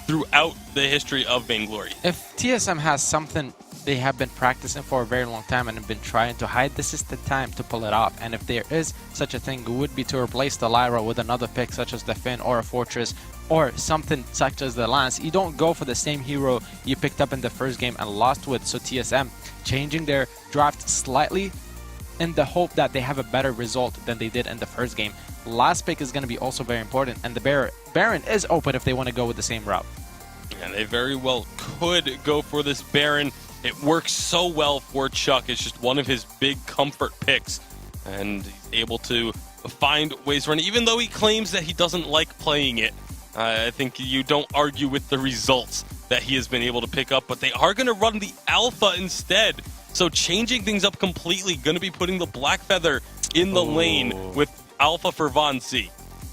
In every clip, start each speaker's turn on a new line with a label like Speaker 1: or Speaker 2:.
Speaker 1: throughout the history of Vainglory.
Speaker 2: If TSM has something they have been practicing for a very long time and have been trying to hide, this is the time to pull it off. And if there is such a thing, it would be to replace the Lyra with another pick such as the Finn or a Fortress or something such as the Lance. You don't go for the same hero you picked up in the first game and lost with. So TSM changing their draft slightly in the hope that they have a better result than they did in the first game. Last pick is going to be also very important, and the Baron is open if they want to go with the same route.
Speaker 1: And they very well could go for this Baron. It works so well for Chuck. It's just one of his big comfort picks, and he's able to find ways to run it, even though he claims that he doesn't like playing it. I think you don't argue with the results that he has been able to pick up, but they are going to run the Alpha instead. So changing things up completely, going to be putting the Black Feather in the lane with Alpha for Von C.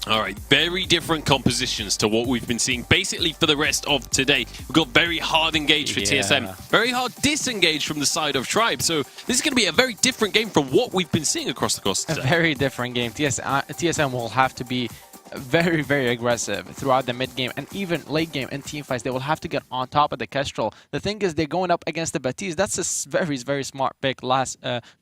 Speaker 3: All right, very different compositions to what we've been seeing basically for the rest of today. We've got very hard engaged for TSM, very hard disengaged from the side of Tribe. So this is going to be a very different game from what we've been seeing across the course today.
Speaker 2: A very different game. TSM will have to be very, very aggressive throughout the mid game and even late game in team fights. They will have to get on top of the Kestrel. The thing is, they're going up against the Baptiste. That's a very, very smart pick.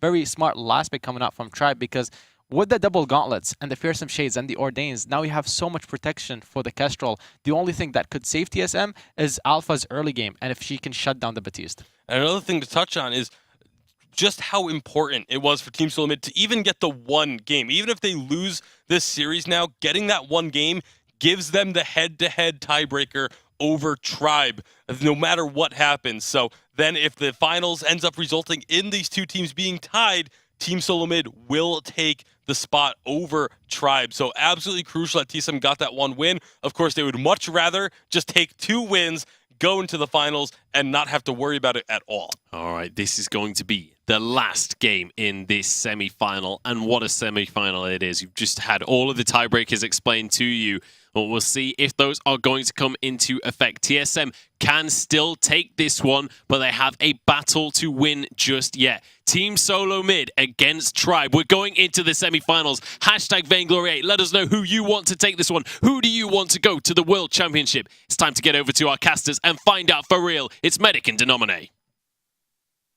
Speaker 2: Very smart last pick coming out from Tribe, because with the double gauntlets and the fearsome shades and the ordains, now you have so much protection for the Kestrel. The only thing that could save TSM is Alpha's early game, and if she can shut down the Baptiste.
Speaker 1: And another thing to touch on is just how important it was for Team Solo Mid to even get the one game. Even if they lose this series now, getting that one game gives them the head-to-head tiebreaker over Tribe, no matter what happens. So then if the finals ends up resulting in these two teams being tied, Team Solo Mid will take the spot over Tribe. So absolutely crucial that TSM got that one win. Of course, they would much rather just take 2 wins, go into the finals, and not have to worry about it at all.
Speaker 3: All right, this is going to be the last game in this semi-final, and what a semi-final it is. You've just had all of the tiebreakers explained to you. Well, we'll see if those are going to come into effect. TSM can still take this one, but they have a battle to win just yet. Team Solo Mid against Tribe. We're going into the semi-finals. Hashtag Vainglory8. Let us know who you want to take this one. Who do you want to go to the World Championship? It's time to get over to our casters and find out for real. It's Medic and Denomine.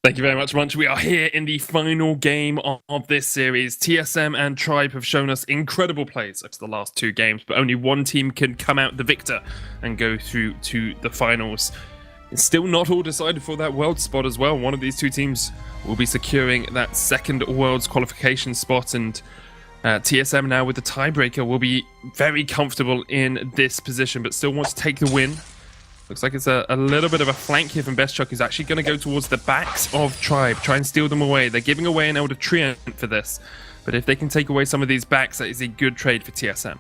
Speaker 4: Thank you very much, Munch. We are here in the final game of this series. TSM and Tribe have shown us incredible plays over the last 2 games, but only one team can come out the victor and go through to the finals. It's still not all decided for that world spot as well. One of these 2 teams will be securing that second world's qualification spot, and TSM now with the tiebreaker will be very comfortable in this position, but still wants to take the win. Looks like it's a little bit of a flank here from Bestchuck, who's actually going to go towards the backs of Tribe, try and steal them away. They're giving away an Elder Treant for this, but if they can take away some of these backs, that is a good trade for TSM.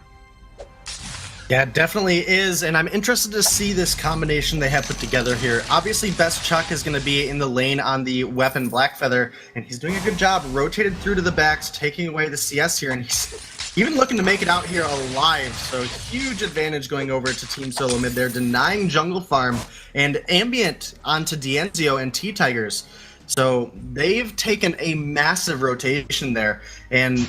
Speaker 5: Yeah, it definitely is, and I'm interested to see this combination they have put together here. Obviously, Bestchuck is going to be in the lane on the weapon Black Feather, and he's doing a good job, rotated through to the backs, taking away the CS here, and he's even looking to make it out here alive, so huge advantage going over to Team Solo Mid. They're denying jungle farm and ambient onto Dienzio and T-Tigers. So they've taken a massive rotation there. And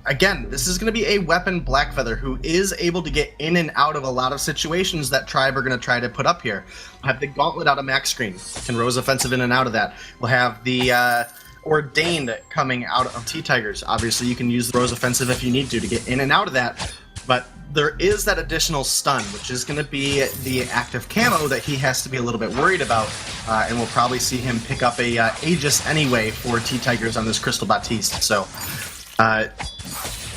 Speaker 5: again, this is going to be a weapon Black Feather who is able to get in and out of a lot of situations that Tribe are going to try to put up here. We'll have the Gauntlet out of max screen. Can Rose offensive in and out of that. We'll have the Ordained coming out of T-Tigers. Obviously, you can use the Rose offensive if you need to get in and out of that. But there is that additional stun, which is going to be the active camo that he has to be a little bit worried about. And we'll probably see him pick up a Aegis anyway for T-Tigers on this Crystal Baptiste. So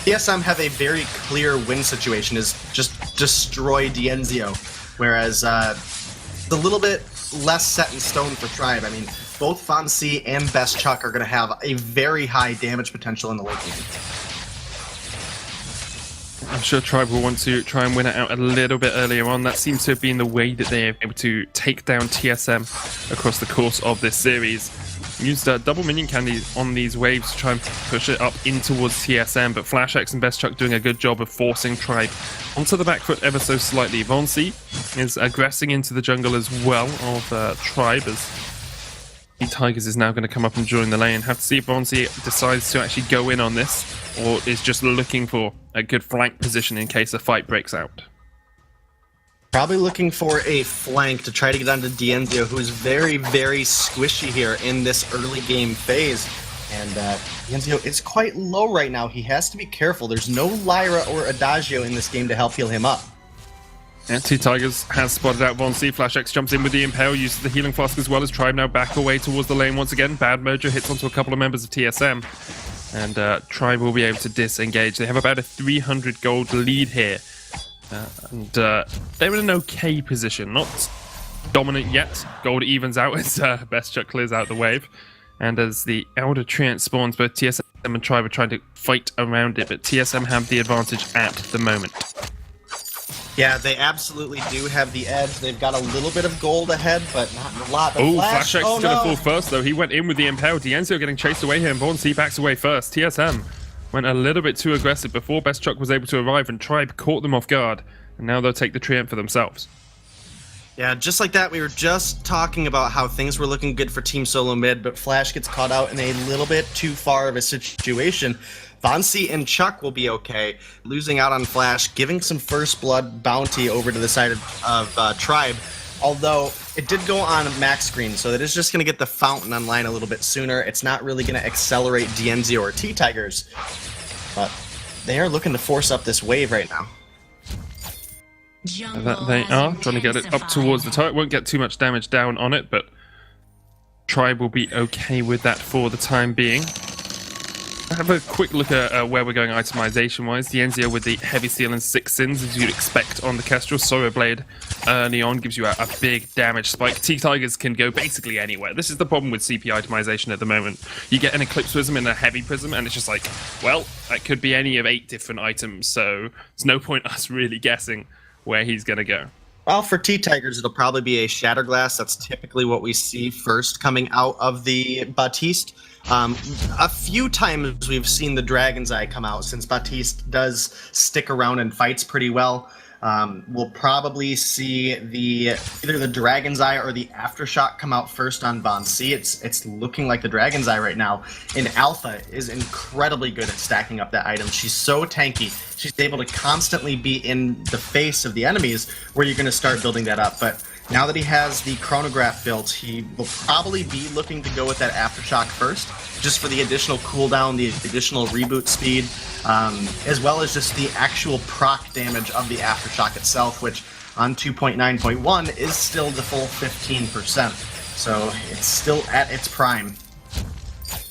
Speaker 5: TSM have a very clear win situation, is just destroy Dienzio. Whereas it's a little bit less set in stone for Tribe. I mean, both Fonzie and Bestchuck are going to have a very high damage potential in the late game.
Speaker 4: I'm sure Tribe will want to try and win it out a little bit earlier on. That seems to have been the way that they are able to take down TSM across the course of this series. Used double minion candy on these waves to try and push it up in towards TSM, but FlashX and Bestchuck doing a good job of forcing Tribe onto the back foot ever so slightly. Vonsi is aggressing into the jungle as well of Tribe, as Tigers is now going to come up and join the lane. Have to see if Vonsi decides to actually go in on this, or is just looking for a good flank position in case a fight breaks out.
Speaker 5: Probably looking for a flank to try to get onto Dienzio, who is very, very squishy here in this early game phase. And Dienzio is quite low right now. He has to be careful. There's no Lyra or Adagio in this game to help heal him up.
Speaker 4: Yeah, Two Tigers has spotted out Von C. Flash X jumps in with the Impale, uses the healing flask as well as Tribe now back away towards the lane once again. Bad Mojo hits onto a couple of members of TSM. And Tribe will be able to disengage. They have about a 300 gold lead here. They're in an okay position. Not dominant yet. Gold evens out as Best Chuck clears out the wave. And as the Elder Treant spawns, both TSM and Tribe are trying to fight around it. But TSM have the advantage at the moment.
Speaker 5: Yeah, they absolutely do have the edge. They've got a little bit of gold ahead, but not a lot. But
Speaker 4: Oh, Flash X is going to
Speaker 5: no.
Speaker 4: fall first, though. He went in with the Impale. Dienzio getting chased away here, and Von C backs away first. TSM went a little bit too aggressive before Best Chuck was able to arrive, and Tribe caught them off guard. And now they'll take the Treant for themselves.
Speaker 5: Yeah, just like that, we were just talking about how things were looking good for Team Solo Mid, but Flash gets caught out in a little bit too far of a situation. Von C and Chuck will be okay, losing out on Flash, giving some first blood bounty over to the side of Tribe, although it did go on max screen, so that is just going to get the Fountain online a little bit sooner. It's not really going to accelerate Dienzio or T-Tigers, but they are looking to force up this wave right now.
Speaker 4: That they are trying to get it up towards the turret. Won't get too much damage down on it, but Tribe will be okay with that for the time being. Have a quick look at where we're going itemization-wise. Dienzio with the heavy steel and 6 sins, as you'd expect on the Kestrel. Sorrow Blade early on gives you a big damage spike. T-Tigers can go basically anywhere. This is the problem with CP itemization at the moment. You get an Eclipse Prism and a Heavy Prism, and it's just like, well, that could be any of 8 different items, so there's no point us really guessing where he's going to go.
Speaker 5: Well, for T-Tigers, it'll probably be a Shatterglass. That's typically what we see first coming out of the Baptiste. A few times we've seen the Dragon's Eye come out, since Baptiste does stick around and fights pretty well. We'll probably see either the Dragon's Eye or the Aftershock come out first on Von C. It's looking like the Dragon's Eye right now. And Alpha is incredibly good at stacking up that item. She's so tanky. She's able to constantly be in the face of the enemies where you're going to start building that up. But now that he has the chronograph built, he will probably be looking to go with that Aftershock first, just for the additional cooldown, the additional reboot speed, as well as just the actual proc damage of the Aftershock itself, which on 2.9.1 is still the full 15%. So it's still at its prime.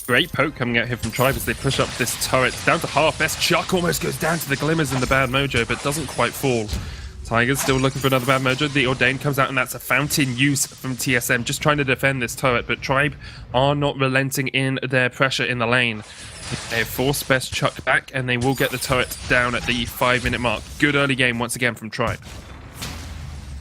Speaker 4: Great poke coming out here from Tribe as they push up this turret down to half. Best Chuck almost goes down to the glimmers in the Bad Mojo, but doesn't quite fall. Tigers still looking for another Bad Mojo. The Ordained comes out, and that's a fountain use from TSM, just trying to defend this turret. But Tribe are not relenting in their pressure in the lane. They have forced Best Chuck back, and they will get the turret down at the 5-minute mark. Good early game once again from Tribe.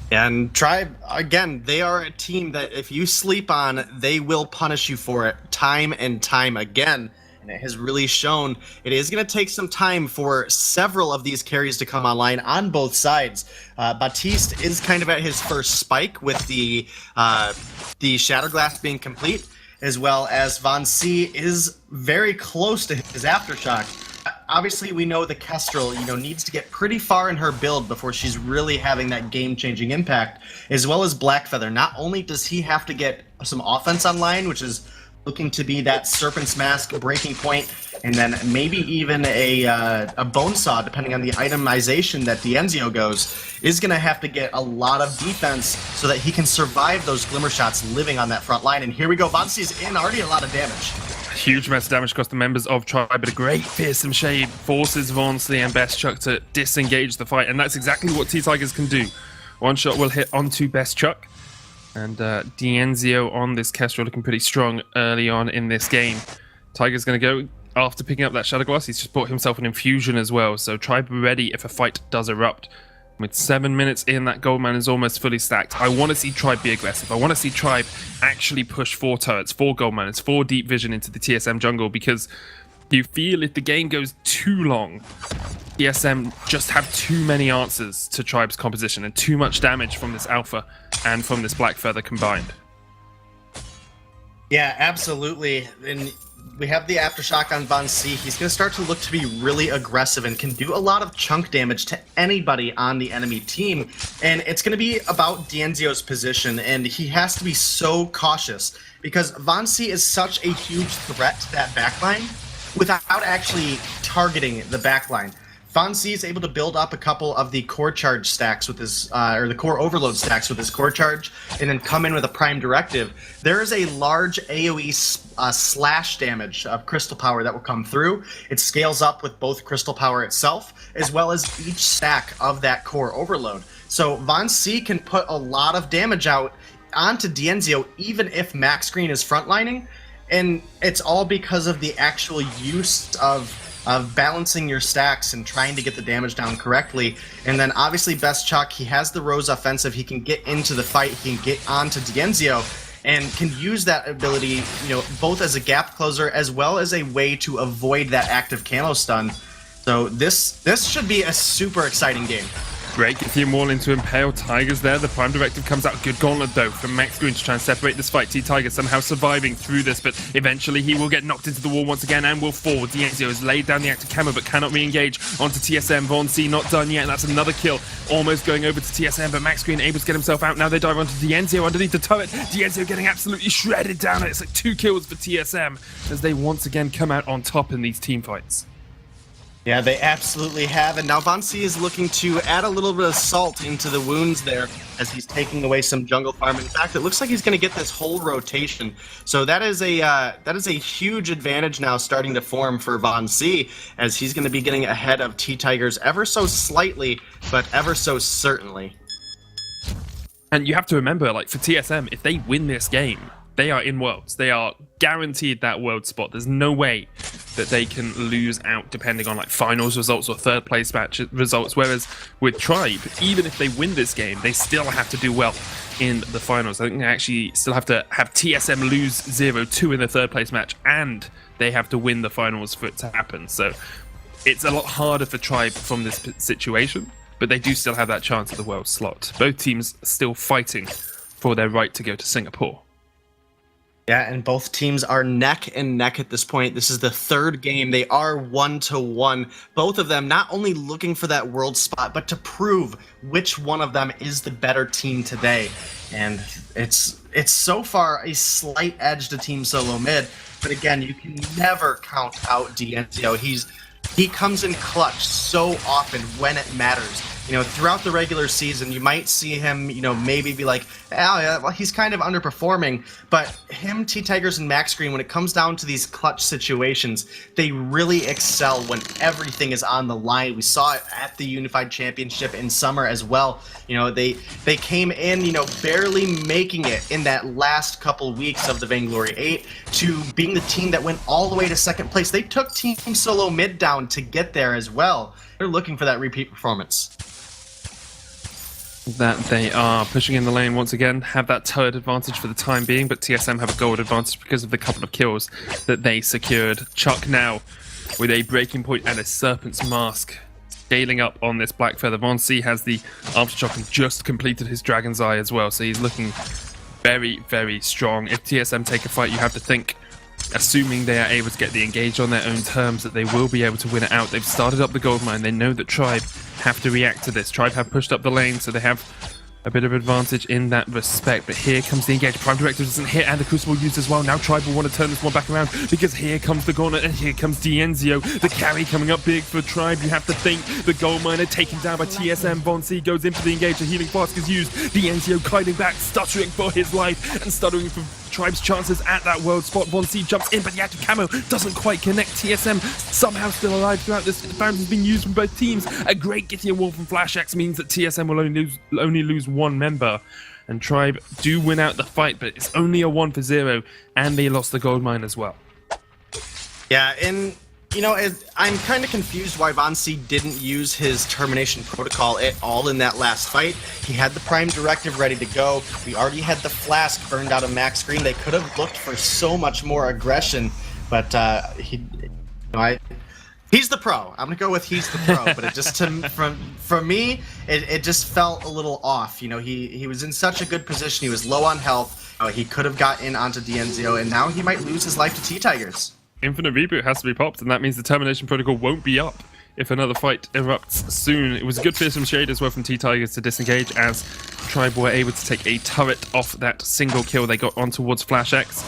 Speaker 5: And Tribe, again, they are a team that if you sleep on, they will punish you for it time and time again. And it has really shown it is going to take some time for several of these carries to come online on both sides. Baptiste is kind of at his first spike with the Shatterglass being complete, as well as Von C is very close to his Aftershock. Obviously, we know the Kestrel, needs to get pretty far in her build before she's really having that game-changing impact, as well as Blackfeather. Not only does he have to get some offense online, which is looking to be that Serpent's Mask breaking point, and then maybe even a Bone Saw, depending on the itemization that Dienzio goes, is going to have to get a lot of defense so that he can survive those Glimmer Shots living on that front line. And here we go, Von C's in, already a lot of damage.
Speaker 4: Huge amount of damage across the members of Tribe, but a great Fearsome Shade forces Von C and Best Chuck to disengage the fight, and that's exactly what T-Tigers can do. One shot will hit onto Best Chuck, and Dienzio on this Kestrel looking pretty strong early on in this game. Tiger's going to go after picking up that Shadowglass. He's just bought himself an infusion as well, so Tribe ready if a fight does erupt. With 7 minutes in, that Goldman is almost fully stacked. I want to see Tribe be aggressive. I want to see Tribe actually push 4 turrets, 4 Goldmans, 4 deep vision into the TSM jungle, because you feel if the game goes too long, TSM just have too many answers to Tribe's composition and too much damage from this Alpha and from this Blackfeather combined.
Speaker 5: Yeah, absolutely. And we have the Aftershock on Von C. He's going to start to look to be really aggressive and can do a lot of chunk damage to anybody on the enemy team. And it's going to be about Dienzio's position, and he has to be so cautious because Von C is such a huge threat to that backline without actually targeting the backline. Von C is able to build up a couple of the core charge stacks with his, or the core overload stacks with his core charge, and then come in with a prime directive. There is a large AoE slash damage of crystal power that will come through. It scales up with both crystal power itself, as well as each stack of that core overload. So Von C can put a lot of damage out onto Dienzio, even if Max Green is frontlining, and it's all because of the actual use of balancing your stacks and trying to get the damage down correctly. And then obviously Best Chuck, he has the Rose offensive, he can get into the fight, he can get onto Dienzio, and can use that ability, both as a gap closer as well as a way to avoid that active camo stun. So this should be a super exciting game.
Speaker 4: Great, Githyann Wall into Impale Tigers there. The Prime Directive comes out. Good gauntlet, though, from Max Green to try and separate this fight. T-Tiger somehow surviving through this, but eventually he will get knocked into the wall once again and will fall. Dienzio has laid down the active camo, but cannot re-engage onto TSM. Von C not done yet, and that's another kill. Almost going over to TSM, but Max Green able to get himself out. Now they dive onto Dienzio underneath the turret. Dienzio getting absolutely shredded down. It's like 2 kills for TSM as they once again come out on top in these team fights.
Speaker 5: Yeah, they absolutely have, and now Von C is looking to add a little bit of salt into the wounds there as he's taking away some jungle farm. In fact, it looks like he's going to get this whole rotation, so that is a huge advantage now starting to form for Von C, as he's going to be getting ahead of T-Tigers ever so slightly, but ever so certainly.
Speaker 4: And you have to remember, like, for TSM, if they win this game, they are in Worlds. They are guaranteed that World spot. There's no way that they can lose out depending on like finals results or third place match results. Whereas with Tribe, even if they win this game, they still have to do well in the finals. I think they actually still have to have TSM lose 0-2 in the third place match, and they have to win the finals for it to happen. So it's a lot harder for Tribe from this situation, but they do still have that chance at the World slot. Both teams still fighting for their right to go to Singapore.
Speaker 5: Yeah, and both teams are neck and neck at this point. This is the third game. They are 1-1. Both of them not only looking for that world spot, but to prove which one of them is the better team today. And it's so far a slight edge to Team Solo Mid. But again, you can never count out Dienzio. He comes in clutch so often when it matters. Throughout the regular season, you might see him, maybe be like, oh, yeah, well, he's kind of underperforming. But him, T-Tigers, and Max Green, when it comes down to these clutch situations, they really excel when everything is on the line. We saw it at the Unified Championship in summer as well. They came in, barely making it in that last couple weeks of the Vainglory 8 to being the team that went all the way to second place. They took Team Solo Mid down to get there as well. They're looking for that repeat performance.
Speaker 4: That they are pushing in the lane once again, have that turret advantage for the time being, but TSM have a gold advantage because of the couple of kills that they secured. Chuck now with a breaking point and a Serpent's Mask scaling up on this Black Feather. Von C has the Aftershock and just completed his Dragon's Eye as well, so he's looking very, very strong. If TSM take a fight, you have to think, assuming they are able to get the engage on their own terms, that they will be able to win it out. They've started up the gold mine. They know that Tribe have to react to this. Tribe have pushed up the lane, so they have a bit of advantage in that respect. But here comes the engage. Prime Directive doesn't hit, and the Crucible used as well. Now Tribe will want to turn this one back around, because here comes the gauntlet, and here comes Dienzio. The carry coming up big for Tribe. You have to think the gold miner taken down by TSM. Von C goes in for the engage. The healing flask is used. Dienzio kiting back, stuttering for his life, and stuttering for Tribe's chances at that world spot. Von C jumps in, but the active camo doesn't quite connect. TSM somehow still alive throughout this. The bounce has been used from both teams. A great Githyann Wall from Flash X means that TSM will only lose one member, and Tribe do win out the fight, but it's only a 1-0, and they lost the gold mine as well.
Speaker 5: Yeah, and I'm kind of confused why Von C didn't use his termination protocol at all in that last fight. He had the Prime Directive ready to go. We already had the Flask burned out of Max Green. They could have looked for so much more aggression, but he's the pro. I'm gonna go with he's the pro, but it just for me, it just felt a little off. He was in such a good position. He was low on health. He could have got in onto Dienzio, and now he might lose his life to T-Tigers.
Speaker 4: Infinite Reboot has to be popped, and that means the Termination Protocol won't be up if another fight erupts soon. It was a good fearsome shade as well from T-Tigers to disengage as Tribe were able to take a turret off that single kill they got on towards Flash X.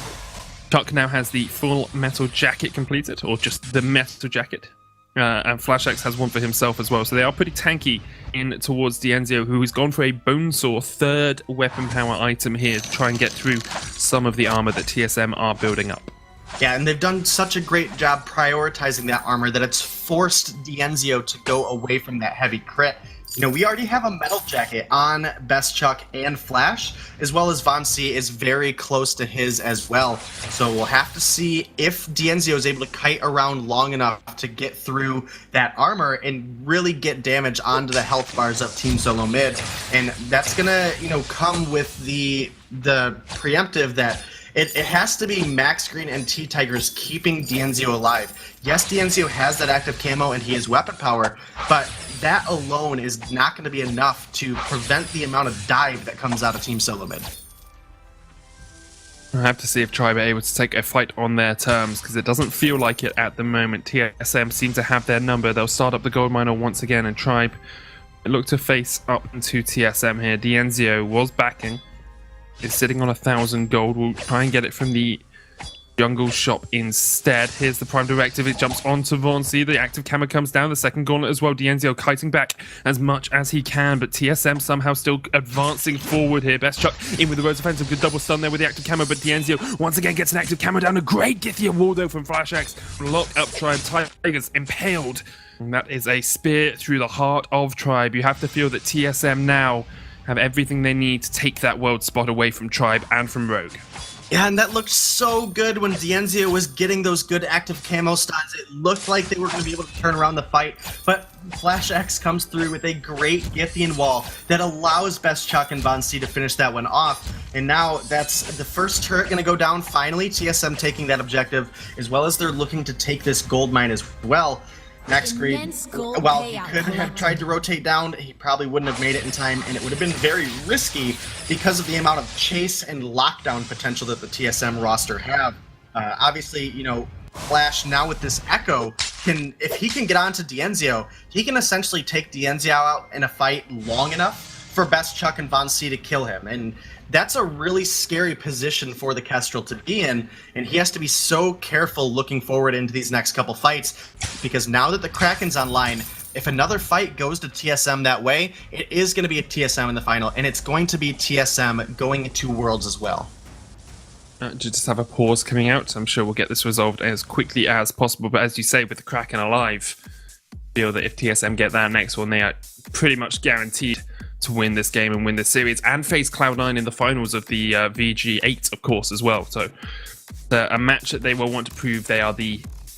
Speaker 4: Chuck now has the full metal jacket completed, or just the metal jacket. And Flash X has one for himself as well. So they are pretty tanky in towards Dienzio, who has gone for a Bonesaw third weapon power item here to try and get through some of the armor that TSM are building up.
Speaker 5: Yeah, and they've done such a great job prioritizing that armor that it's forced Dienzio to go away from that heavy crit. You know, we already have a metal jacket on Best Chuck and Flash, as well as Von C is very close to his as well. So we'll have to see if Dienzio is able to kite around long enough to get through that armor and really get damage onto the health bars of Team Solo Mid. And that's gonna, you know, come with the preemptive that it has to be Max Green and T-Tigers keeping Dienzio alive. Yes, Dienzio has that active camo and he has weapon power, but that alone is not going to be enough to prevent the amount of dive that comes out of Team Solo Mid.
Speaker 4: I have to see if Tribe are able to take a fight on their terms, because it doesn't feel like it at the moment. TSM seem to have their number. They'll start up the gold miner once again, and Tribe look to face up into TSM here. Dienzio was backing. Is sitting on 1,000 gold. We'll try and get it from the jungle shop instead. Here's the prime directive. It jumps onto Von C. The active camera comes down. The second gauntlet as well. Dienzio kiting back as much as he can, but TSM somehow still advancing forward here. Best Chuck in with the Rose Offensive. Good double stun there with the active camera, but Dienzio once again gets an active camera down. A great Githia Waldo from Flash X. Lock up Tribe. Tigers impaled. And that is a spear through the heart of Tribe. You have to feel that TSM now have everything they need to take that world spot away from Tribe and from Rogue.
Speaker 5: Yeah, and that looked so good when Dienzio was getting those good active camo stuns. It looked like they were going to be able to turn around the fight, but Flash X comes through with a great Githian wall that allows Best Chuck and Von C to finish that one off. And now that's the first turret going to go down finally, TSM taking that objective, as well as they're looking to take this gold mine as well. Max Green, while he could have tried to rotate down, he probably wouldn't have made it in time, and it would have been very risky because of the amount of chase and lockdown potential that the TSM roster have. Obviously, you know, Flash now with this Echo, if he can get onto Dienzio, he can essentially take Dienzio out in a fight long enough for Best Chuck and Von C to kill him. And that's a really scary position for the Kestrel to be in, and he has to be so careful looking forward into these next couple fights, because now that the Kraken's online, if another fight goes to TSM that way, it is going to be a TSM in the final, and it's going to be TSM going to Worlds as well.
Speaker 4: Just have a pause coming out. I'm sure we'll get this resolved as quickly as possible, but as you say, with the Kraken alive, I feel that if TSM get that next one, they are pretty much guaranteed to win this game and win this series, and face Cloud9 in the finals of the VG8, of course, as well. So a match that they will want to prove they are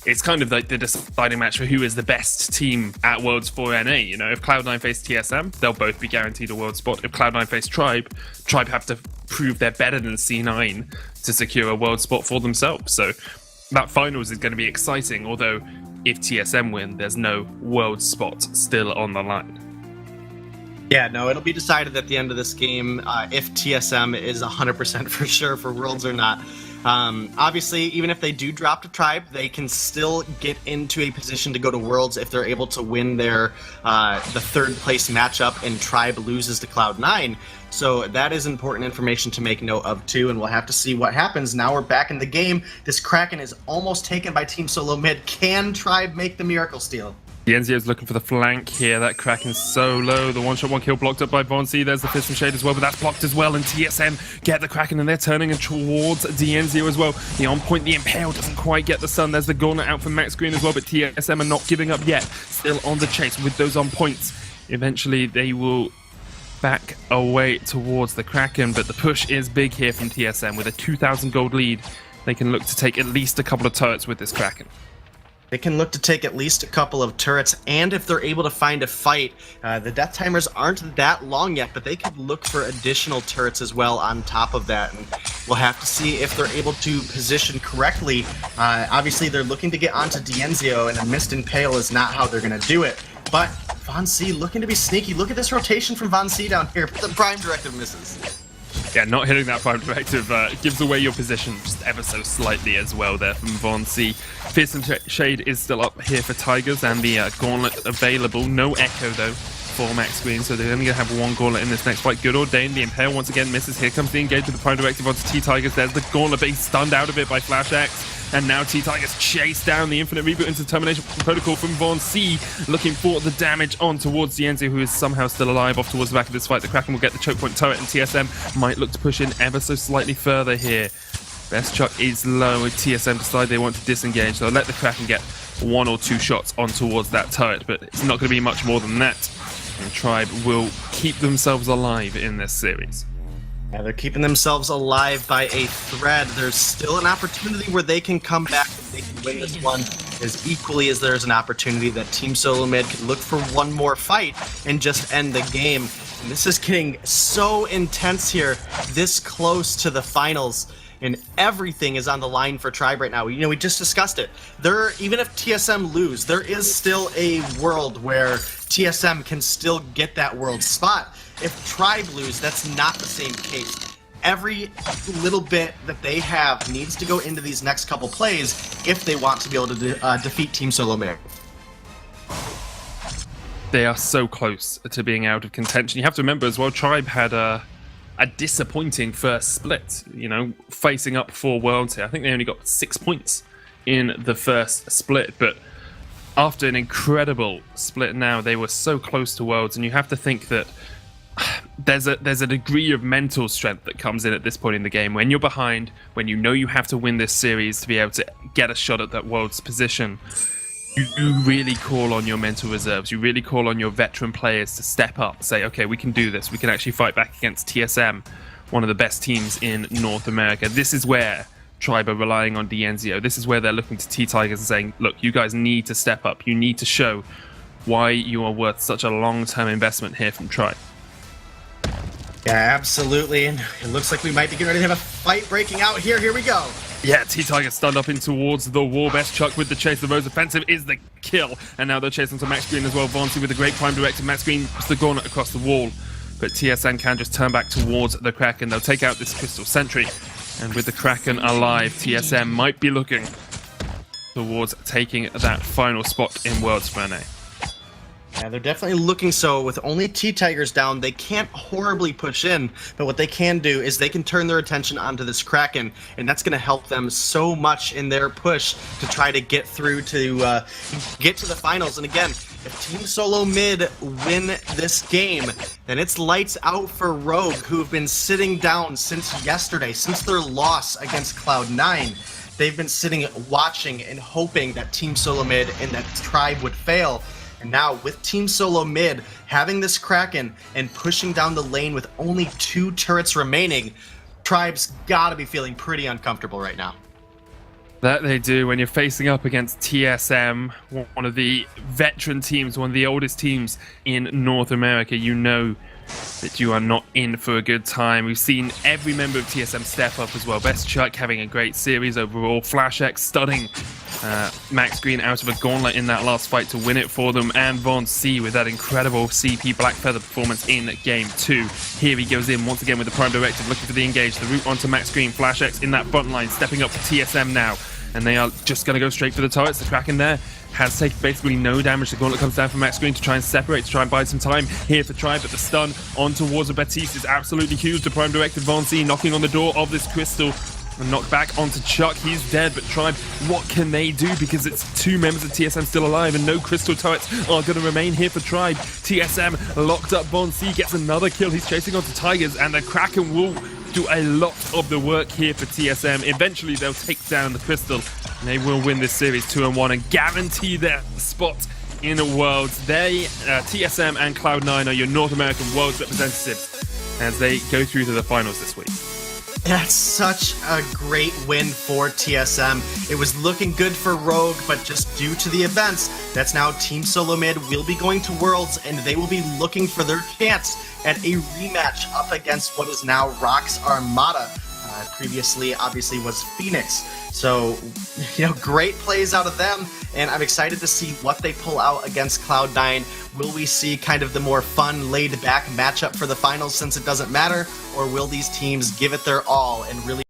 Speaker 4: it's kind of like the deciding match for who is the best team at Worlds for NA. You know, if Cloud9 face TSM, they'll both be guaranteed a world spot. If Cloud9 face Tribe have to prove they're better than C9 to secure a world spot for themselves. So that finals is going to be exciting, although if TSM win, there's no world spot still on the line.
Speaker 5: Yeah, no, it'll be decided at the end of this game if TSM is 100% for sure for Worlds or not. Obviously, even if they do drop to Tribe, they can still get into a position to go to Worlds if they're able to win their the third place matchup and Tribe loses to Cloud9. So that is important information to make note of too, and we'll have to see what happens. Now we're back in the game. This Kraken is almost taken by Team Solo Mid. Can Tribe make the miracle steal?
Speaker 4: Dienzio's looking for the flank here. That Kraken's so low. The one-shot, one-kill blocked up by Von C. There's the Fist Shade as well, but that's blocked as well. And TSM get the Kraken, and they're turning towards Dienzio as well. The on-point, the Impale doesn't quite get the stun. There's the Gauntlet out from Max Green as well, but TSM are not giving up yet. Still on the chase with those on-points. Eventually, they will back away towards the Kraken, but the push is big here from TSM. With a 2,000 gold lead, they can look to take at least a couple of turrets with this Kraken.
Speaker 5: They can look to take at least a couple of turrets, and if they're able to find a fight, the death timers aren't that long yet, but they could look for additional turrets as well on top of that, and we'll have to see if they're able to position correctly. Obviously, they're looking to get onto Dienzio, and a Mist Impale is not how they're going to do it, but Von C looking to be sneaky. Look at this rotation from Von C down here, but the Prime Directive misses.
Speaker 4: Yeah, not hitting that prime directive gives away your position just ever so slightly as well there from Von C. Fearsome Shade is still up here for Tigers, and the Gauntlet available. No Echo though for Max Green, so they're only going to have one Gauntlet in this next fight. Good Ordained, the Impale once again misses. Here comes the engage with the prime directive onto T-Tigers. There's the Gauntlet, but he's stunned out of it by Flash X. And now T-Tigers chase down the Infinite Reboot into Termination Protocol from Von C, looking for the damage on towards Dienzio, who is somehow still alive off towards the back of this fight. The Kraken will get the choke point turret, and TSM might look to push in ever so slightly further here. Best Chuck is low, with TSM decide they want to disengage. They'll let the Kraken get 1 or 2 shots on towards that turret, but it's not going to be much more than that. And Tribe will keep themselves alive in this series.
Speaker 5: Yeah, they're keeping themselves alive by a thread. There's still an opportunity where they can come back and they can win this one, as equally as there's an opportunity that Team Solo Mid could look for one more fight and just end the game. And this is getting so intense here, this close to the finals. And everything is on the line for Tribe right now. You know, we just discussed it. Even if TSM lose, there is still a world where TSM can still get that world spot. If Tribe lose, that's not the same case. Every little bit that they have needs to go into these next couple plays if they want to be able to defeat Team Solo Mid.
Speaker 4: They are so close to being out of contention. You have to remember as well, Tribe had a disappointing first split, you know, facing up 4 worlds here. I think they only got 6 points in the first split, but after an incredible split now, they were so close to worlds, and you have to think that there's a degree of mental strength that comes in at this point in the game. When you're behind, when you know you have to win this series to be able to get a shot at that world's position, you really call on your mental reserves. You really call on your veteran players to step up, say, okay, we can do this. We can actually fight back against TSM, one of the best teams in North America. This is where Tribe are relying on Dienzio. This is where they're looking to T-Tigers and saying, look, you guys need to step up. You need to show why you are worth such a long-term investment here from Tribe.
Speaker 5: Yeah, absolutely. And it looks like we might be getting ready to have a fight breaking out here. Here we go.
Speaker 4: Yeah, T-Tiger stunned up in towards the wall. Best Chuck with the chase. The Rose offensive is the kill. And now they're chasing to Max Green as well. Vonsi with a great prime directive. Max Green puts the gauntlet across the wall. But TSM can just turn back towards the Kraken. They'll take out this Crystal Sentry. And with the Kraken alive, TSM might be looking towards taking that final spot in Worlds for NA.
Speaker 5: Yeah, they're definitely looking so. With only T-Tigers down, they can't horribly push in, but what they can do is they can turn their attention onto this Kraken, and that's going to help them so much in their push to try to get through to get to the finals. And again, if Team Solo Mid win this game, then it's lights out for Rogue, who have been sitting down since yesterday, since their loss against Cloud9. They've been sitting, watching, and hoping that Team Solo Mid and that Tribe would fail. And now, with Team Solo Mid having this Kraken and pushing down the lane with only 2 turrets remaining, Tribe's gotta be feeling pretty uncomfortable right now.
Speaker 4: That they do when you're facing up against TSM, one of the veteran teams, one of the oldest teams in North America. You know that you are not in for a good time. We've seen every member of TSM step up as well. Best Chuck having a great series overall. Flash X stunning Max Green out of a gauntlet in that last fight to win it for them. And Von C with that incredible CP Black Feather performance in Game 2. Here he goes in once again with the Prime Directive, looking for the engage. The route onto Max Green. Flash X in that front line, stepping up for TSM now. And they are just going to go straight for the turrets. The Kraken there has taken basically no damage. The gauntlet comes down from Max Green to try and separate, to try and buy some time here for Tribe. But the stun on towards the Batiste is absolutely huge. The Prime Directive Von C knocking on the door of this Crystal. And knocked back onto Chuck. He's dead, but Tribe, what can they do? Because it's 2 members of TSM still alive and no Crystal turrets are going to remain here for Tribe. TSM locked up. Von C gets another kill. He's chasing onto Tigers, and the Kraken will do a lot of the work here for TSM. Eventually, they'll take down the Crystal, and they will win this series 2-1 and guarantee their spot in the Worlds. They, TSM and Cloud9 are your North American Worlds representatives as they go through to the finals this week.
Speaker 5: That's such a great win for TSM. It was looking good for Rogue, but just due to the events, that's now Team Solo Mid will be going to Worlds, and they will be looking for their chance at a rematch up against what is now Rock's Armada. Previously, obviously, was Phoenix. So, great plays out of them, and I'm excited to see what they pull out against Cloud9. Will we see kind of the more fun, laid-back matchup for the finals since it doesn't matter, or will these teams give it their all and really